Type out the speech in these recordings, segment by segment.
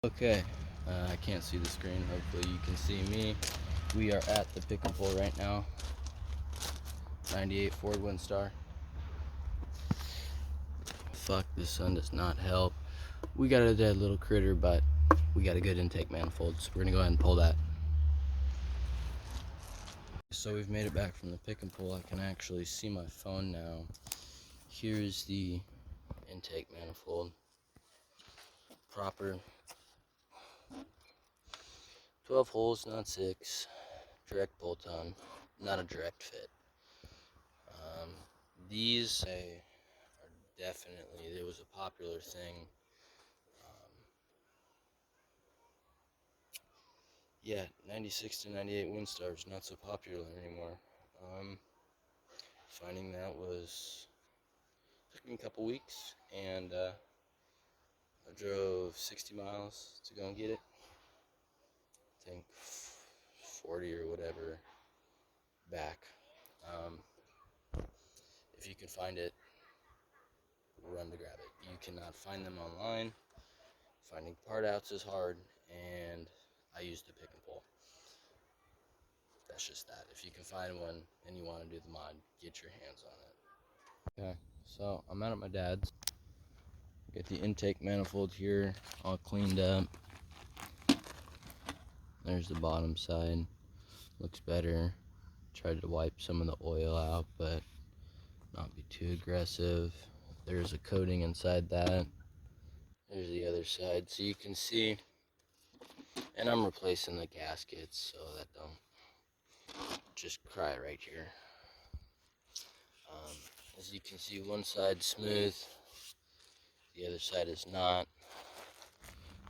Okay, I can't see the screen. Hopefully you can see me. We are at the pick and pull right now. 98 Ford Windstar. Fuck, this sun does not help. We got a dead little critter, but we got a good intake manifold, so we're gonna go ahead and pull that. So we've made it back from the pick and pull. I can actually see my phone now. Here's the intake manifold. Proper 12 holes, not 6. Direct bolt on, not a direct fit. These are definitely, it was a popular thing. Yeah, 96 to 98 Windstar is not so popular anymore. Finding that took me a couple weeks, and I drove 60 miles to go and get it. I think 40 or whatever back. If you can find it, run to grab it. You cannot find them online. Finding part outs is hard, and I use the pick and pull. That's just that. If you can find one and you want to do the mod, get your hands on it. Okay, so I'm out at my dad's. Get the intake manifold here all cleaned up. There's the bottom side. Looks better. Tried to wipe some of the oil out, but not be too aggressive. There's a coating inside that. There's the other side, so you can see. And I'm replacing the gaskets so that don't just cry right here. As you can see, one side's smooth, the other side is not.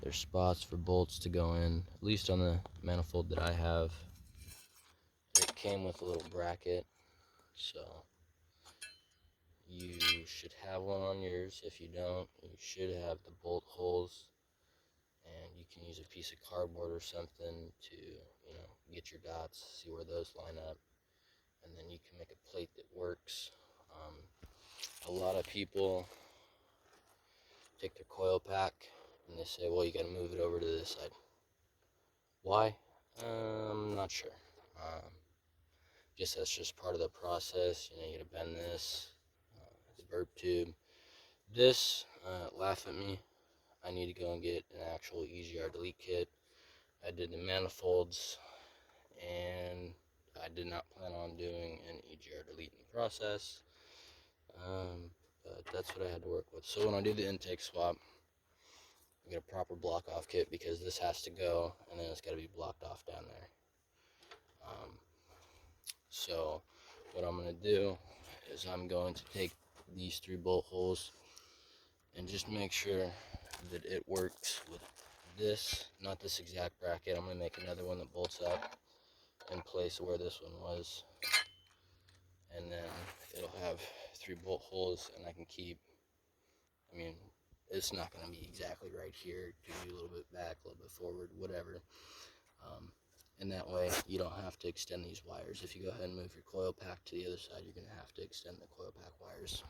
There's spots for bolts to go in, at least on the manifold that I have. It came with a little bracket, so you should have one on yours. If you don't, you should have the bolt holes, and you can use a piece of cardboard or something to, get your dots, see where those line up, and then you can make a plate that works. A lot of people take their coil pack and they say, well, you got to move it over to this side. Why? I'm not sure. Guess that's just part of the process. You got to bend this, the burp tube. This, laugh at me. I need to go and get an actual EGR delete kit. I did the manifolds, and I did not plan on doing an EGR delete in the process. But that's what I had to work with. So when I do the intake swap, I get a proper block off kit because this has to go, and then it's got to be blocked off down there. So what I'm going to do is I'm going to take these 3 bolt holes and just make sure that it works with this, not this exact bracket. I'm going to make another one that bolts up in place where this one was, and then it'll have 3 bolt holes, and I can keep, it's not going to be exactly right here. It could be a little bit back, a little bit forward, whatever. And that way you don't have to extend these wires. If you go ahead and move your coil pack to the other side, you're going to have to extend the coil pack wires.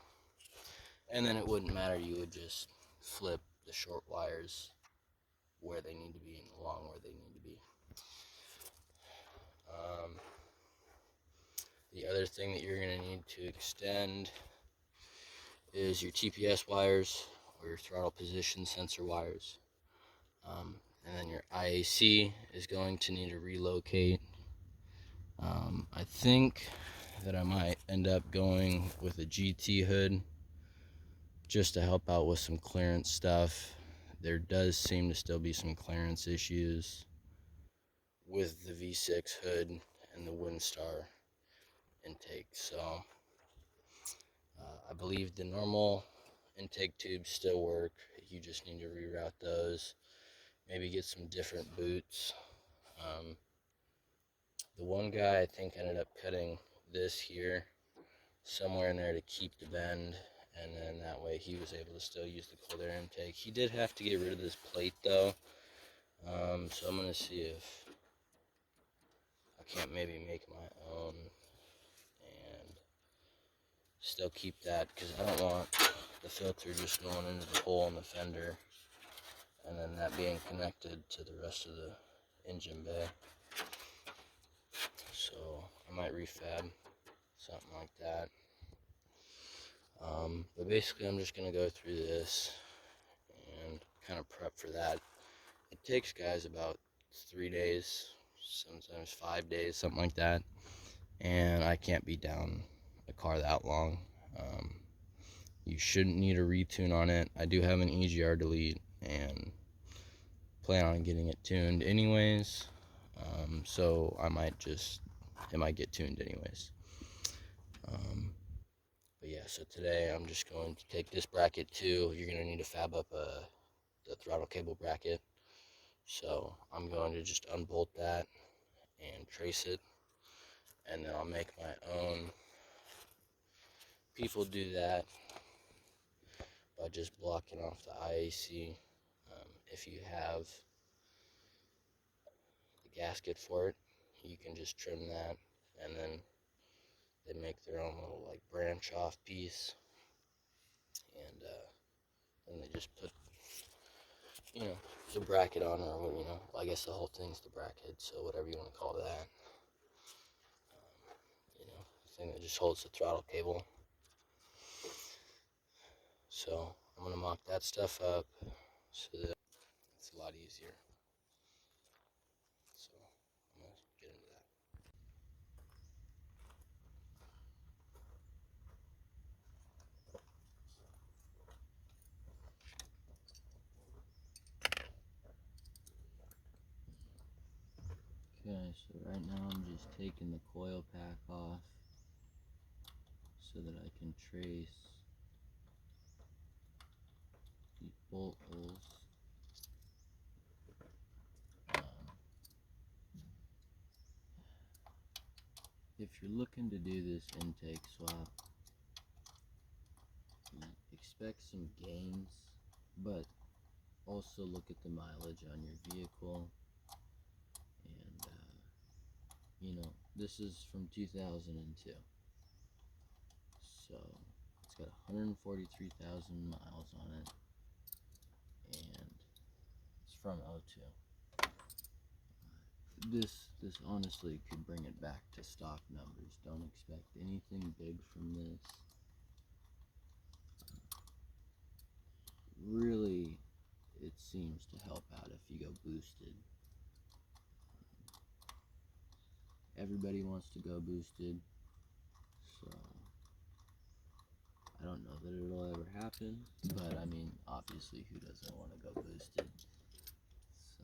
And then it wouldn't matter. You would just flip the short wires where they need to be and along where they need to be. The other thing that you're going to need to extend is your TPS wires, or your throttle position sensor wires. And then your IAC is going to need to relocate. I think that I might end up going with a GT hood just to help out with some clearance stuff. There does seem to still be some clearance issues with the V6 hood and the Windstar intake. So I believe the normal intake tubes still work. You just need to reroute those. Maybe get some different boots. The one guy I think ended up cutting this here somewhere in there to keep the bend, and then that way he was able to still use the cold air intake. He did have to get rid of this plate though, so I'm going to see if I can't maybe make my own and still keep that, because I don't want the filter just going into the hole in the fender and then that being connected to the rest of the engine bay. So I might refab something like that. But basically I'm just going to go through this and kind of prep for that. It takes guys about 3 days, sometimes 5 days, something like that, and I can't be down a car that long. You shouldn't need a retune on it. I do have an EGR delete and plan on getting it tuned anyways, so it might get tuned anyways. But yeah, so today I'm just going to take this bracket too. You're going to need to fab up the throttle cable bracket. So I'm going to just unbolt that and trace it, and then I'll make my own. People do that by just blocking off the IAC. If you have the gasket for it, you can just trim that, and then they make their own little like branch off piece, and then they just put, you know, the bracket on, or you know, I guess the whole thing's the bracket, so whatever you want to call that. You know, the thing that just holds the throttle cable. So I'm gonna mock that stuff up so that it's a lot easier. So I'm gonna get into that. Okay, so right now I'm just taking the coil pack off so that I can trace the bolt holes. If you're looking to do this intake swap, expect some gains, but also look at the mileage on your vehicle. And you know, this is from 2002, so it's got 143,000 miles on it, and it's from 02. This honestly could bring it back to stock numbers. Don't expect anything big from this. Really, it seems to help out if you go boosted. Everybody wants to go boosted, so I don't know that it'll ever happen, but I mean, obviously, who doesn't want to go boosted? So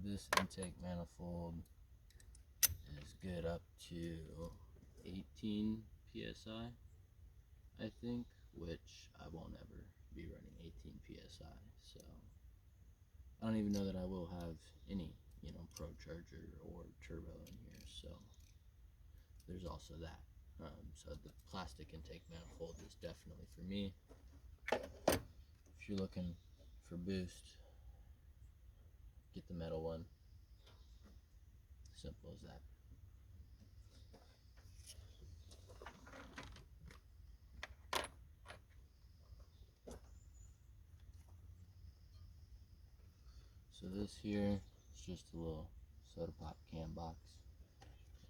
this intake manifold is good up to 18 psi, I think, which I won't ever be running 18 psi, so I don't even know that I will have any, you know, pro charger or turbo in here, so there's also that. So the plastic intake manifold is definitely for me. If you're looking for boost, get the metal one. Simple as that. So this here is just a little soda pop can box,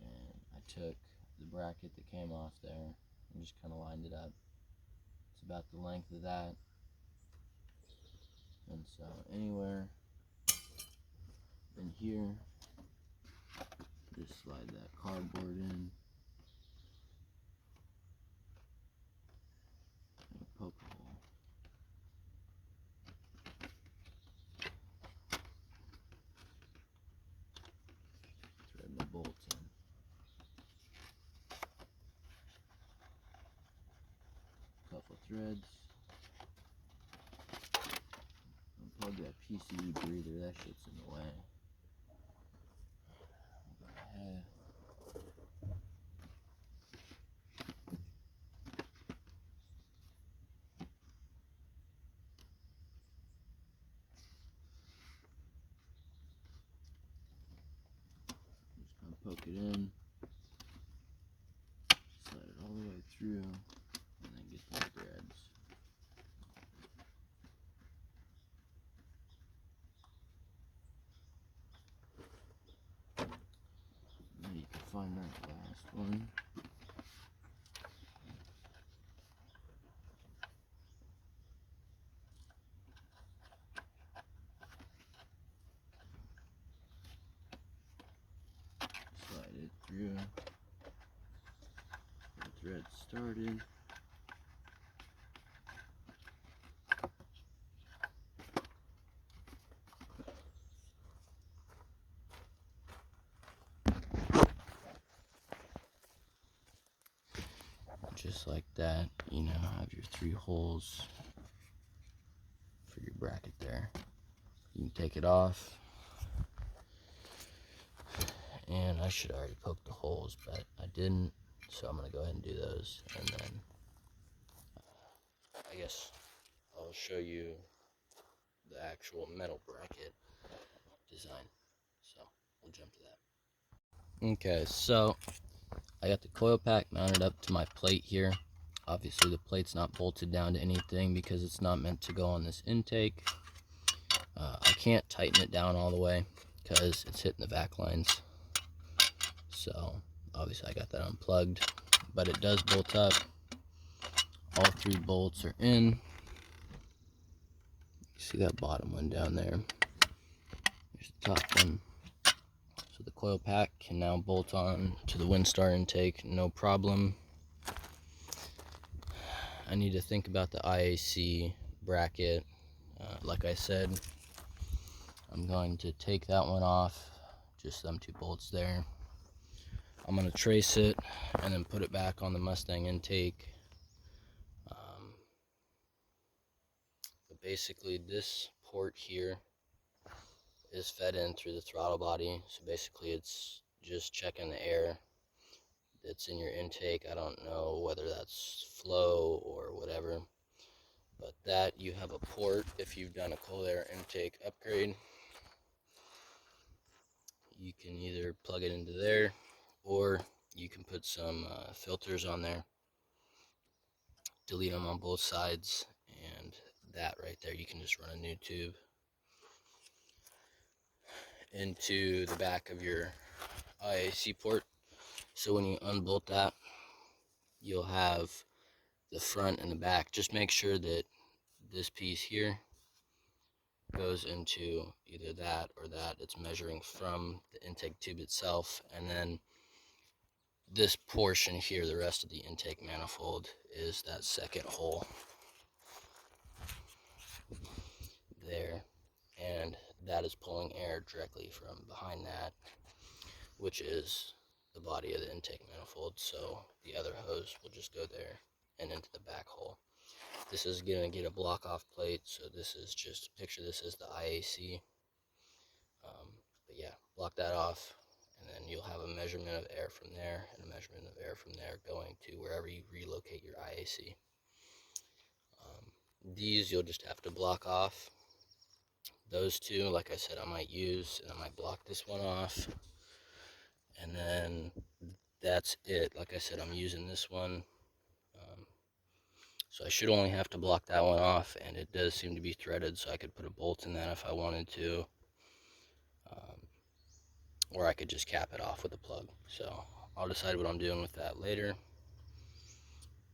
and I took the bracket that came off there and just kind of lined it up. It's about the length of that, and so anywhere in here, just slide that cardboard in and poke a hole. Thread my bolts in. Couple threads. Unplug that PCB breather, that shit's in the way. Go ahead. Just gonna poke it in, slide it all the way through, and then get the threads. Last one. Slide it through. The thread started. Just like that, you now have your 3 holes for your bracket there. You can take it off, and I should already poke the holes, but I didn't, so I'm gonna go ahead and do those, and then I guess I'll show you the actual metal bracket design. So we'll jump to that. Okay, so I got the coil pack mounted up to my plate here. Obviously the plate's not bolted down to anything because it's not meant to go on this intake. I can't tighten it down all the way because it's hitting the back lines. So obviously I got that unplugged, but it does bolt up. All 3 bolts are in. You see that bottom one down there. Here's the top one. So the coil pack can now bolt on to the Windstar intake, no problem. I need to think about the IAC bracket. Like I said, I'm going to take that one off, just them 2 bolts there. I'm going to trace it and then put it back on the Mustang intake. But basically this port here is fed in through the throttle body, so basically it's just checking the air that's in your intake. I don't know whether that's flow or whatever, but that you have a port. If you've done a cold air intake upgrade, you can either plug it into there or you can put some filters on there, delete them on both sides, and that right there, you can just run a new tube into the back of your IAC port. So when you unbolt that, you'll have the front and the back. Just make sure that this piece here goes into either that or that. It's measuring from the intake tube itself, and then this portion here, the rest of the intake manifold, is that second hole there, and that is pulling air directly from behind that, which is the body of the intake manifold. So the other hose will just go there and into the back hole. This is going to get a block off plate, so this is just, picture this as the IAC. But yeah, block that off, and then you'll have a measurement of air from there and a measurement of air from there going to wherever you relocate your IAC. These you'll just have to block off. Those 2, like I said, I might use, and I might block this one off, and then that's it. Like I said, I'm using this one, so I should only have to block that one off, and it does seem to be threaded, so I could put a bolt in that if I wanted to, or I could just cap it off with a plug. So I'll decide what I'm doing with that later,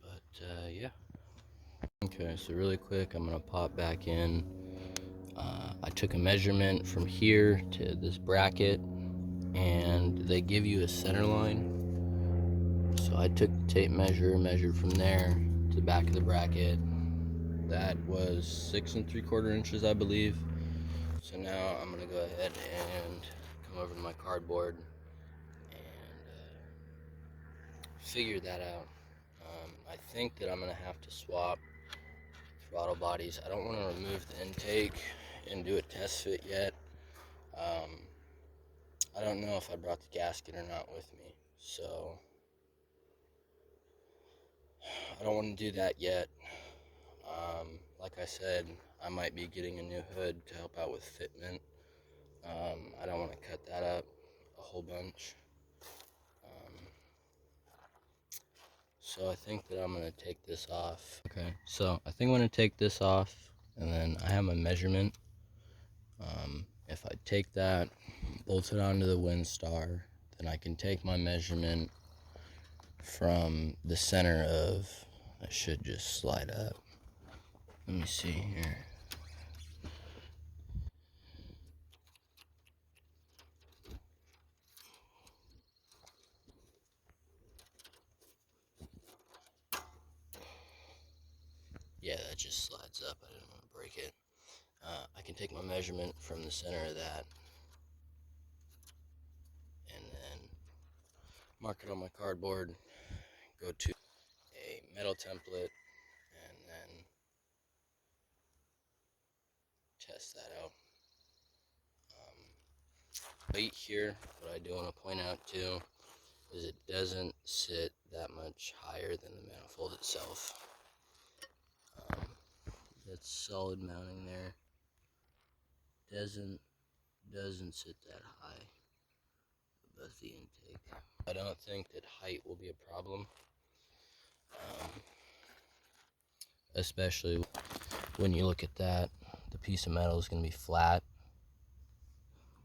but yeah. Okay, so really quick, I'm gonna pop back in. I took a measurement from here to this bracket, and they give you a center line. So I took the tape measure, measured from there to the back of the bracket. That was 6 3/4 inches, I believe. So now I'm gonna go ahead and come over to my cardboard and figure that out. I think that I'm gonna have to swap throttle bodies. I don't want to remove the intake and do a test fit yet. I don't know if I brought the gasket or not with me, so I don't want to do that yet. Like I said, I might be getting a new hood to help out with fitment. I don't want to cut that up a whole bunch. So I think that I'm going to take this off. Okay, so I think I'm going to take this off, and then I have my measurement. If I take that, bolt it onto the Windstar, then I can take my measurement, from the center of, I should just slide up. Let me see here. Yeah, that just slides up. I didn't want to break it. I can take my measurement from the center of that and then mark it on my cardboard, go to a metal template, and then test that out. Weight here, what I do want to point out too, is it doesn't sit that much higher than the manifold itself. That solid mounting there doesn't sit that high above the intake. I don't think that height will be a problem, especially when you look at that. The piece of metal is going to be flat,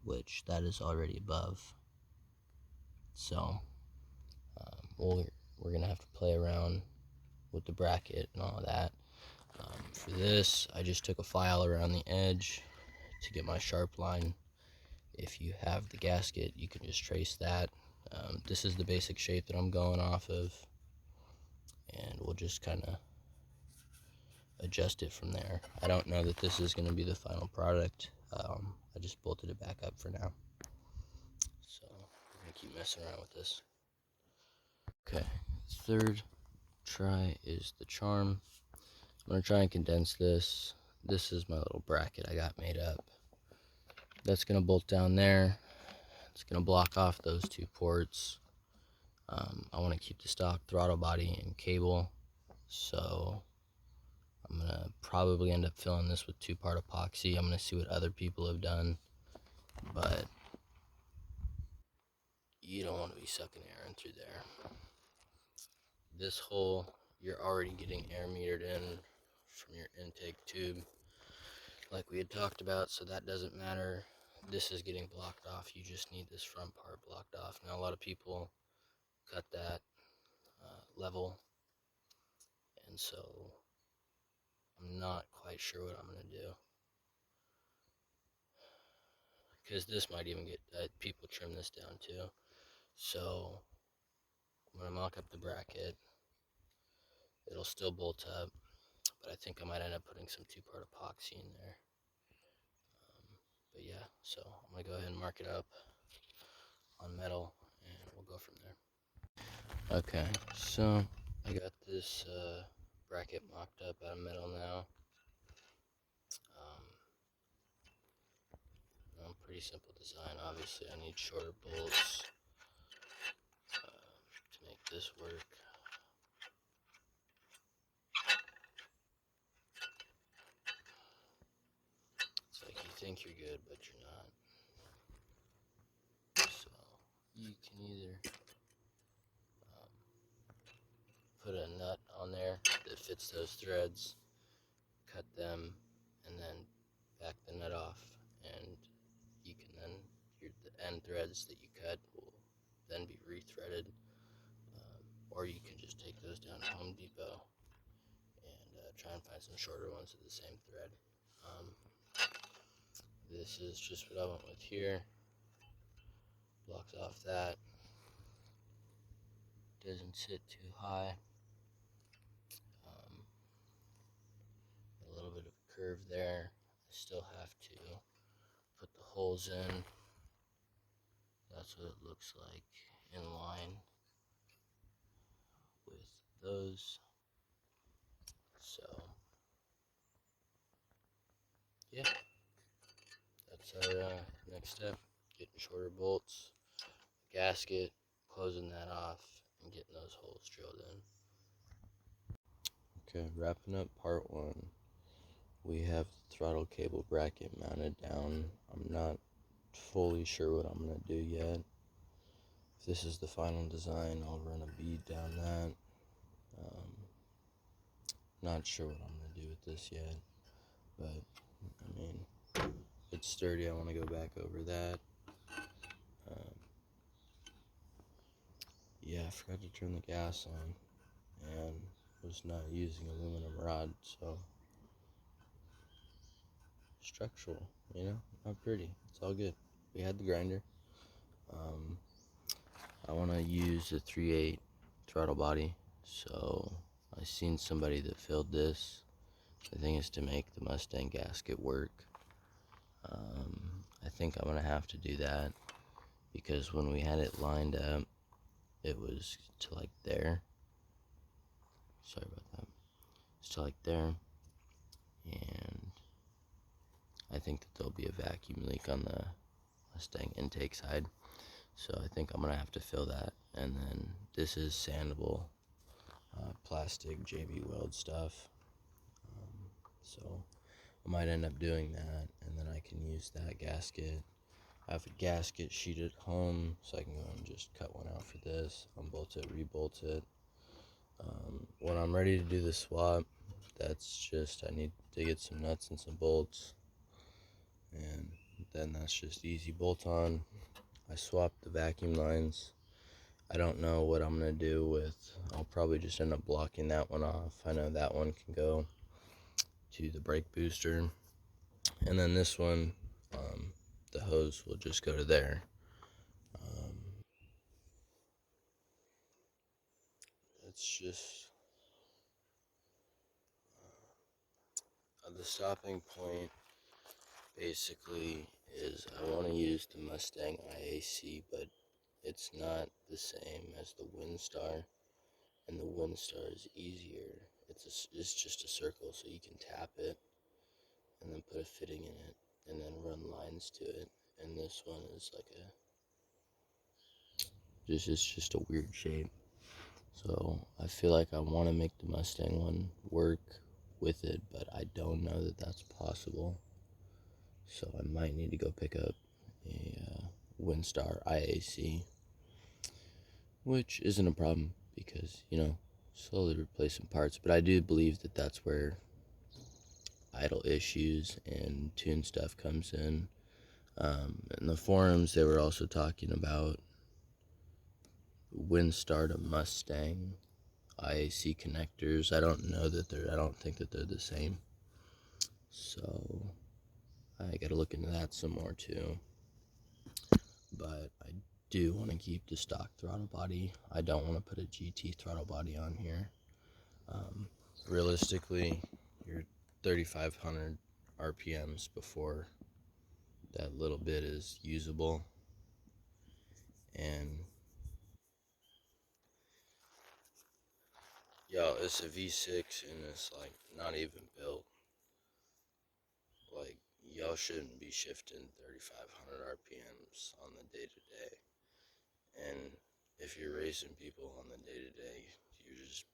which that is already above. So we're going to have to play around with the bracket and all of that. For this, I just took a file around the edge to get my sharp line. If you have the gasket, you can just trace that. This is the basic shape that I'm going off of, and we'll just kind of adjust it from there. I don't know that this is going to be the final product. I just bolted it back up for now. So we're going to keep messing around with this. Okay, third try is the charm. I'm going to try and condense this. This is my little bracket I got made up. That's going to bolt down there. It's going to block off those two ports. I want to keep the stock throttle body and cable, so I'm going to probably end up filling this with 2-part epoxy. I'm going to see what other people have done, but you don't want to be sucking air in through there. This hole, you're already getting air metered in from your intake tube like we had talked about, so that doesn't matter. This is getting blocked off. You just need this front part blocked off. Now a lot of people cut that level, and so I'm not quite sure what I'm going to do, because this might even get people trim this down too. So I'm going to mock up the bracket. It'll still bolt up, but I think I might end up putting some 2-part epoxy in there. But yeah, so I'm going to go ahead and mark it up on metal, and we'll go from there. Okay, so I got this bracket mocked up out of metal now. Pretty simple design. Obviously I need shorter bolts to make this work. It's like you think you're good, but you're not. So you can either put a nut on there that fits those threads, cut them, and then back the nut off, and you can then, the end threads that you cut will then be rethreaded, or you can just take those down to Home Depot and try and find some shorter ones of the same thread. This is just what I went with here. Blocks off that. Doesn't sit too high. A little bit of a curve there. I still have to put the holes in. That's what it looks like in line with those. So yeah, that's our next step. Getting shorter bolts, gasket, closing that off, and getting those holes drilled in. Okay, wrapping up part 1. We have the throttle cable bracket mounted down. I'm not fully sure what I'm going to do yet. If this is the final design, I'll run a bead down that. Not sure what I'm going to do with this yet, but I mean, it's sturdy. I want to go back over that. yeah, I forgot to turn the gas on and was not using aluminum rod, so structural, not pretty. It's all good. We had the grinder. I want to use the 3/8 throttle body, so I seen somebody that filled this. I think it's to make the Mustang gasket work. I think I'm gonna have to do that because when we had it lined up, it was to like there. Sorry about that. It's to like there, and I think that there'll be a vacuum leak on the Mustang intake side. So I think I'm gonna have to fill that, and then this is sandable plastic JB Weld stuff. So I might end up doing that, and then I can use that gasket. I have a gasket sheet at home, so I can go and just cut one out for this, unbolt it, rebolt it. When I'm ready to do the swap, that's just, I need to get some nuts and some bolts, and then that's just easy bolt on. I swapped the vacuum lines. I don't know what I'm going to do with, I'll probably just end up blocking that one off. I know that one can go to the brake booster, and then this one, the hose will just go to there. It's just the stopping point basically is I want to use the Mustang IAC, but it's not the same as the Windstar, and the Windstar is easier. It's just a circle, so you can tap it and then put a fitting in it and then run lines to it. And this one is like it's just a weird shape. So I feel like I want to make the Mustang one work with it, but I don't know that that's possible. So I might need to go pick up a Windstar IAC, which isn't a problem because, slowly replacing parts. But I do believe that that's where idle issues and tune stuff comes in. In the forums, they were also talking about Windstar to Mustang IAC connectors. I don't think that they're the same. So I gotta look into that some more too. But I do want to keep the stock throttle body. I don't want to put a GT throttle body on here. Realistically, you're 3,500 RPMs before that little bit is usable. And yo, it's a V6 and it's like not even built. Like, y'all shouldn't be shifting 3,500 RPMs on the day to day. And if you're racing people on the day to day, you're just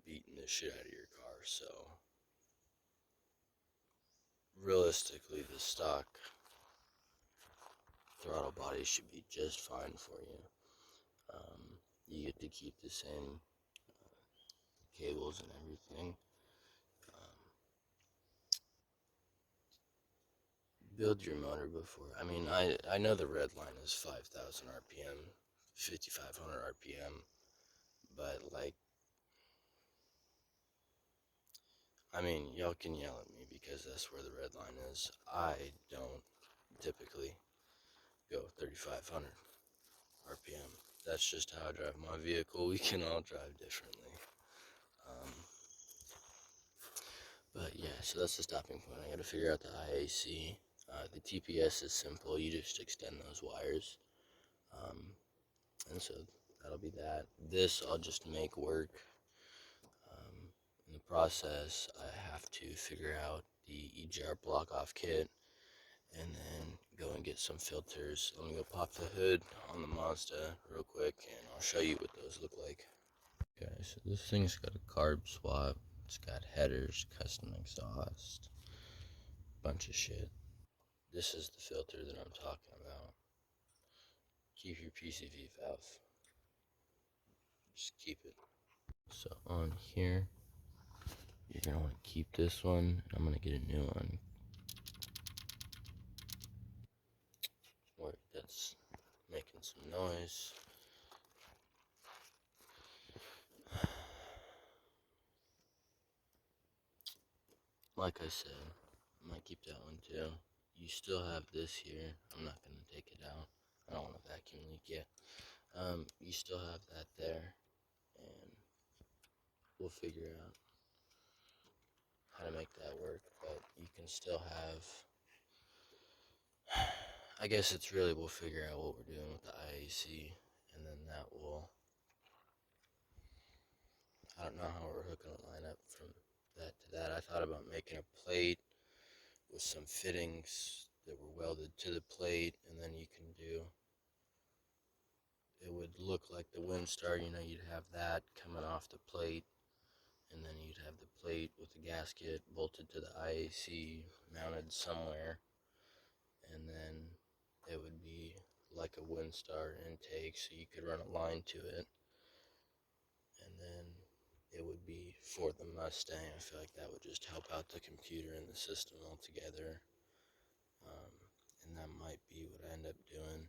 beating the shit out of your car. So realistically, the stock throttle body should be just fine for you. You get to keep the same cables and everything. Build your motor before. I mean, I know the red line is 5,000 RPM, 5,500 RPM, but like, I mean, y'all can yell at me because that's where the red line is. I don't typically go 3,500 RPM. That's just how I drive my vehicle. We can all drive differently. But yeah, so that's the stopping point. I gotta figure out the IAC. The TPS is simple. You just extend those wires. And so that'll be that. This I'll just make work. In the process, I have to figure out the EGR block off kit and then go and get some filters. Let me go pop the hood on the Mazda real quick and I'll show you what those look like. Okay, so this thing's got a carb swap. It's got headers, custom exhaust, bunch of shit. This is the filter that I'm talking about. Keep your PCV valve. Just keep it. So on here, you're gonna want to keep this one. I'm gonna get a new one. Wait, that's making some noise. like I said, I might keep that one too. You still have this here. I'm not going to take it out. I don't want a vacuum leak yet. You still have that there, and we'll figure out how to make that work. But you can still have, I guess it's really, we'll figure out what we're doing with the IAC, and then that will, I don't know how we're hooking a line up from that to that. I thought about making a plate with some fittings that were welded to the plate, and then you can do, it would look like the Windstar, you know, you'd have that coming off the plate, and then you'd have the plate with the gasket bolted to the IAC mounted somewhere, and then it would be like a Windstar intake, so you could run a line to it, and then it would be for the Mustang. I feel like that would just help out the computer and the system altogether, and that might be what I end up doing.